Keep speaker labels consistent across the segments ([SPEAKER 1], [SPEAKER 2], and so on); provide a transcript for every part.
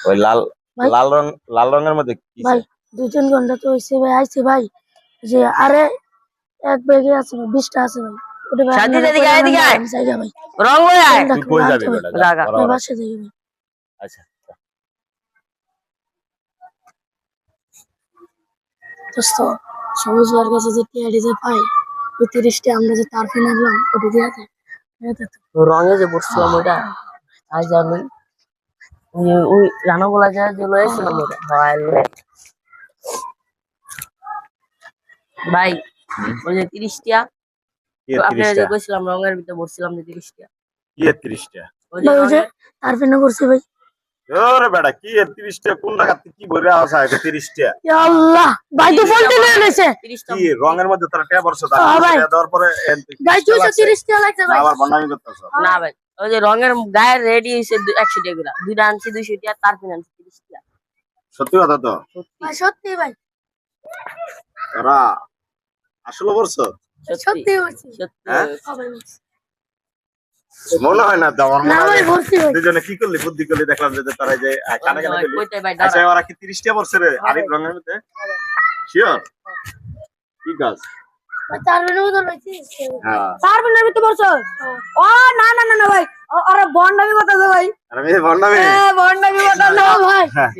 [SPEAKER 1] ওই লাল
[SPEAKER 2] ভাই
[SPEAKER 1] লাল রং লাল রঙের মধ্যে কি
[SPEAKER 2] ভাই 2-3 ঘন্টা তো হইছে ভাই আইছে ভাই যে আরে এক ব্যাগে আছে 20টা আছে ভাই ওটা ভাই
[SPEAKER 3] সাথী
[SPEAKER 2] আপনারা
[SPEAKER 3] এদিকে
[SPEAKER 2] কইরা
[SPEAKER 3] আয়,
[SPEAKER 2] নেন
[SPEAKER 3] এদিকে
[SPEAKER 2] না,
[SPEAKER 3] আয়।
[SPEAKER 2] আমি জায়গা ভাই
[SPEAKER 3] রং হয়ে আয়।
[SPEAKER 1] তুই কই যাবি বেটা যা,
[SPEAKER 3] জাগা।
[SPEAKER 1] ওরা
[SPEAKER 2] ভাই
[SPEAKER 1] ওরা।
[SPEAKER 2] বাসা যাই ভাই
[SPEAKER 1] আচ্ছা
[SPEAKER 2] দোস্ত সবুজ ভাইয়ের কাছে যে টিআইডি যে পাই ওই 30টা আমরা যে তার ফিনে আনলাম ওটা দিয়ে দেয়
[SPEAKER 3] রঙে যে বসছিলাম ওইটা আজ আমি ওই রানা বলা যায় যে লয়েছিলাম ওটা হয় ভাই ওই যে 30টা
[SPEAKER 1] কি
[SPEAKER 3] আপনারা
[SPEAKER 1] 30টা
[SPEAKER 3] যে কইছিলাম রঙের ভিতরে বসছিলাম যে 30টা
[SPEAKER 1] কি 30টা
[SPEAKER 3] ওই যে
[SPEAKER 2] ভাই ওই যে
[SPEAKER 3] রঙের
[SPEAKER 2] তার ফিনে করছি ভাই
[SPEAKER 1] ওরে বেটা কি 30টা কোন টাকা কি ভরে আসা 30টা
[SPEAKER 2] ইয়া আল্লাহ ভাই তো ফোনটা নিয়ে নিছে
[SPEAKER 3] 30টা
[SPEAKER 1] কি রঙের মধ্যে তোরা কে বর্ষ
[SPEAKER 2] ভাই।
[SPEAKER 1] দেওয়ার পরে
[SPEAKER 2] ভাই 230 টাকা লাগছে ভাই
[SPEAKER 1] আবার বন্ডামি করতেছ
[SPEAKER 3] না ভাই ওই যে রঙের গায়ের রেডি হইছে 100 টাকা করে দুইটা আনছি 200 টাকা তার ফিনে আনছি 30 টাকা
[SPEAKER 1] সত্যি কথা তো
[SPEAKER 3] সত্যি
[SPEAKER 2] ভাই সত্যি ভাই
[SPEAKER 1] তোরা আসলে বর্ষ
[SPEAKER 2] সত্যি বলছি
[SPEAKER 3] সত্যি
[SPEAKER 1] হ্যাঁ?
[SPEAKER 2] সবাই বলছি
[SPEAKER 1] মনে হয় না দেওয়ার
[SPEAKER 2] না
[SPEAKER 1] মনে
[SPEAKER 2] ভাই
[SPEAKER 1] হয়
[SPEAKER 2] বলছি ভাই
[SPEAKER 1] দুজনে কি করলি বুদ্ধি করলি দেখলাম যে তারা যে কানে কানে করলি
[SPEAKER 3] কইতে ভাই
[SPEAKER 1] আচ্ছা
[SPEAKER 3] দাঁড়া
[SPEAKER 1] ওরা কি 30টা বর্ষের আরিফ রঙের মধ্যে শিওর কি কাজ
[SPEAKER 2] ভাই তার ফিনে মতো লইছিস
[SPEAKER 1] হ্যাঁ
[SPEAKER 2] তার ফিনে আমি তো বলছো ও না না না না ভাই আরে বন্ডামি কথা তো ভাই
[SPEAKER 1] আর আমি বন্ডামি
[SPEAKER 2] বন্ডামি কথা না ভাই
[SPEAKER 1] হ্যাঁ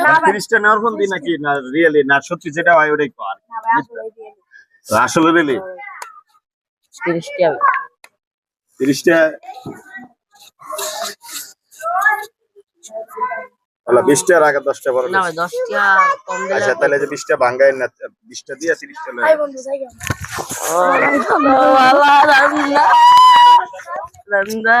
[SPEAKER 2] না ভাই
[SPEAKER 1] 30টা নেওয়ার ফোন দিই নাকি না রিয়েলি না সত্যি যেটা হয় ওটাই কর আসলে রিয়েলি
[SPEAKER 3] 30 টাকা
[SPEAKER 1] 30টা তাহলে 20টার আগে 10টা বড়
[SPEAKER 3] না ভাই 10 টাকা কম দিলে
[SPEAKER 1] আচ্ছা তাহলে যে 20টা ভাঙায় না 20টা দিয়ে 30টা
[SPEAKER 2] ভাই বন্ধু জায়গা
[SPEAKER 3] ও আল্লাহ রান্না রান্না